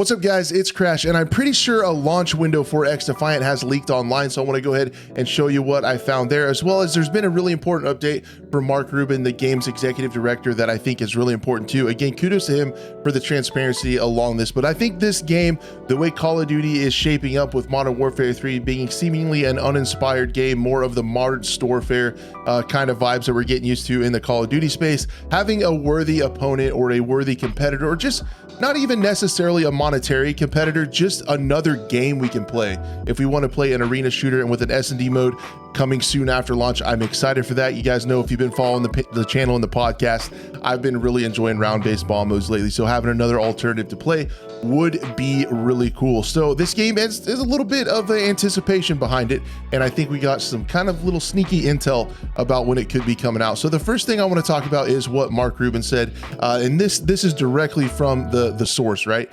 What's up guys, it's Crash, and I'm pretty sure a launch window for XDefiant has leaked online, so I want to go ahead and show you what I found there, as well as there's been a really important update for Mark Rubin, the game's executive director, that I think is really important too. Again, kudos to him for the transparency along this, but I think this game, the way Call of Duty is shaping up with Modern Warfare 3 being seemingly an uninspired game, more of the modern storefare kind of vibes that we're getting used to in the Call of Duty space, having a worthy opponent or a worthy competitor, or just not even necessarily a monetary competitor, just another game we can play. If we want to play an arena shooter and with an S&D mode coming soon after launch, I'm excited for that. You guys know, if you've been following the channel and the podcast, I've been really enjoying round-based bomb modes lately, so having another alternative to play would be really cool. So this game is a little bit of anticipation behind it, and I think we got some kind of little sneaky intel about when it could be coming out. So the first thing I want to talk about is what Mark Rubin said, and this is directly from the source, right?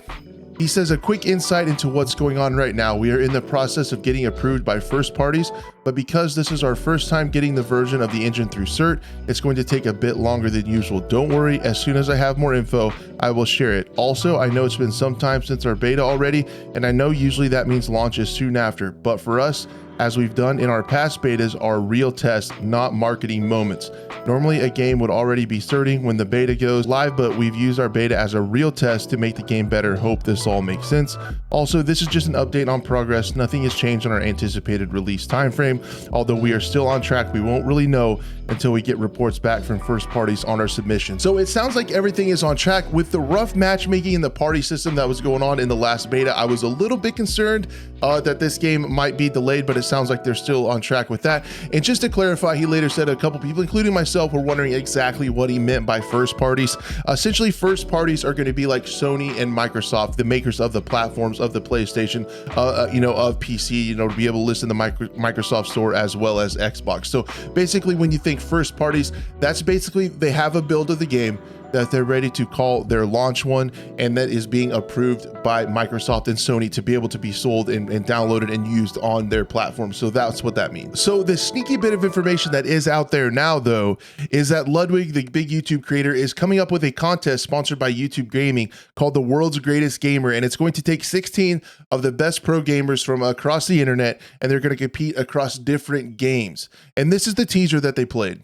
He says, a quick insight into what's going on right now. We are in the process of getting approved by first parties, but because this is our first time getting the version of the engine through cert, it's going to take a bit longer than usual. Don't worry, as soon as I have more info, I will share it. Also, I know it's been some time since our beta already, and I know usually that means launch is soon after, but for us, as we've done in our past betas, are real tests, not marketing moments. Normally a game would already be certing when the beta goes live, but we've used our beta as a real test to make the game better. Hope this all makes sense. Also, this is just an update on progress. Nothing has changed on our anticipated release timeframe. Although we are still on track, we won't really know until we get reports back from first parties on our submission. So it sounds like everything is on track. With the rough matchmaking and the party system that was going on in the last beta, I was a little bit concerned that this game might be delayed, but it sounds like they're still on track with that. And just to clarify, he later said a couple people, including myself, were wondering exactly what he meant by first parties. Essentially, first parties are going to be like Sony and Microsoft, the makers of the platforms, of the PlayStation, of PC, to be able to list in the Microsoft Store as well as Xbox. So basically, when you think first parties, that's basically they have a build of the game that they're ready to call their launch one, and that is being approved by Microsoft and Sony to be able to be sold and downloaded and used on their platform. So that's what that means. So the sneaky bit of information that is out there now, though, is that Ludwig, the big YouTube creator, is coming up with a contest sponsored by YouTube Gaming called the World's Greatest Gamer, and it's going to take 16 of the best pro gamers from across the internet, and they're going to compete across different games. And this is the teaser that they played.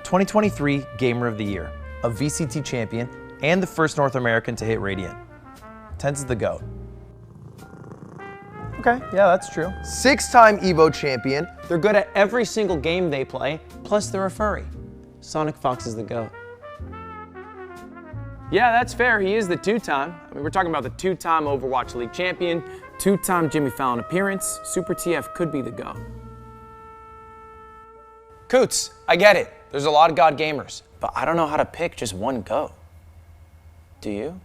2023 Gamer of the Year, a VCT champion, and the first North American to hit Radiant. Tenz is the GOAT. Okay, yeah, that's true. 6-time Evo champion. They're good at every single game they play, plus they're a furry. Sonic Fox is the GOAT. Yeah, that's fair, he is the two-time. We're talking about the two-time Overwatch League champion, two-time Jimmy Fallon appearance. Super TF could be the GOAT. Coots, I get it. There's a lot of God gamers, but I don't know how to pick just one GOAT. Do you?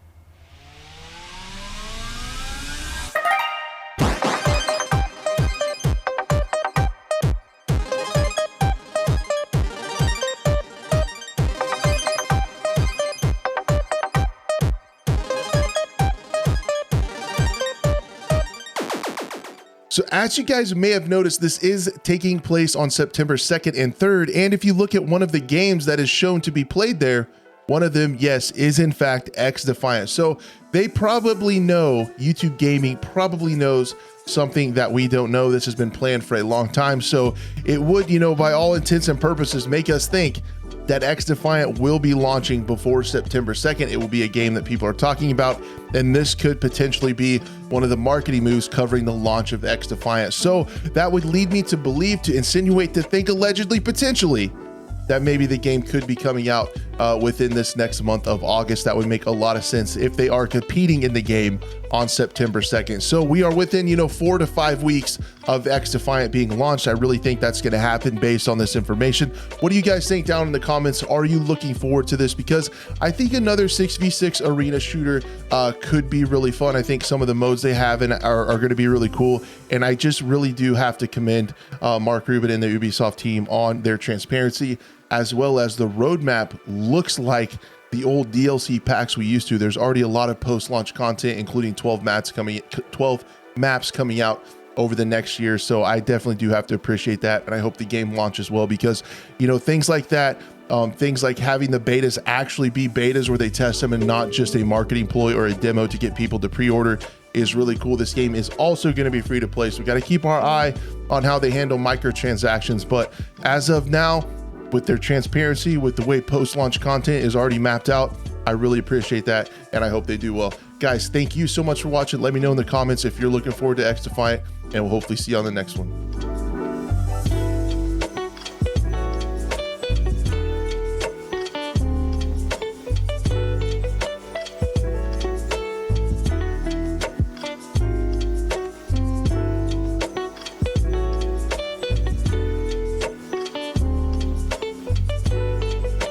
So as you guys may have noticed, this is taking place on September 2nd and 3rd. And if you look at one of the games that is shown to be played there, one of them, yes, is in fact XDefiant. So they probably know, YouTube Gaming probably knows something that we don't know. This has been planned for a long time. So it would, by all intents and purposes, make us think that XDefiant will be launching before September 2nd. It will be a game that people are talking about, and this could potentially be one of the marketing moves covering the launch of XDefiant. So that would lead me to believe, to insinuate, to think allegedly, potentially, that maybe the game could be coming out within this next month of August. That would make a lot of sense if they are competing in the game on September 2nd. So we are within, 4 to 5 weeks of XDefiant being launched. I really think that's going to happen based on this information. What do you guys think down in the comments? Are you looking forward to this? Because I think another 6v6 arena shooter could be really fun. I think some of the modes they have are going to be really cool. And I just really do have to commend Mark Rubin and the Ubisoft team on their transparency, as well as the roadmap looks like the old DLC packs we used to. There's already a lot of post-launch content, including 12 maps coming out over the next year. So I definitely do have to appreciate that. And I hope the game launches well, because, things like that Things like having the betas actually be betas where they test them and not just a marketing ploy or a demo to get people to pre-order is really cool. This game is also going to be free to play, so we got to keep our eye on how they handle microtransactions. But as of now, with their transparency, with the way post-launch content is already mapped out, I really appreciate that, and I hope they do well. Guys, thank you so much for watching. Let me know in the comments if you're looking forward to XDefiant, and we'll hopefully see you on the next one.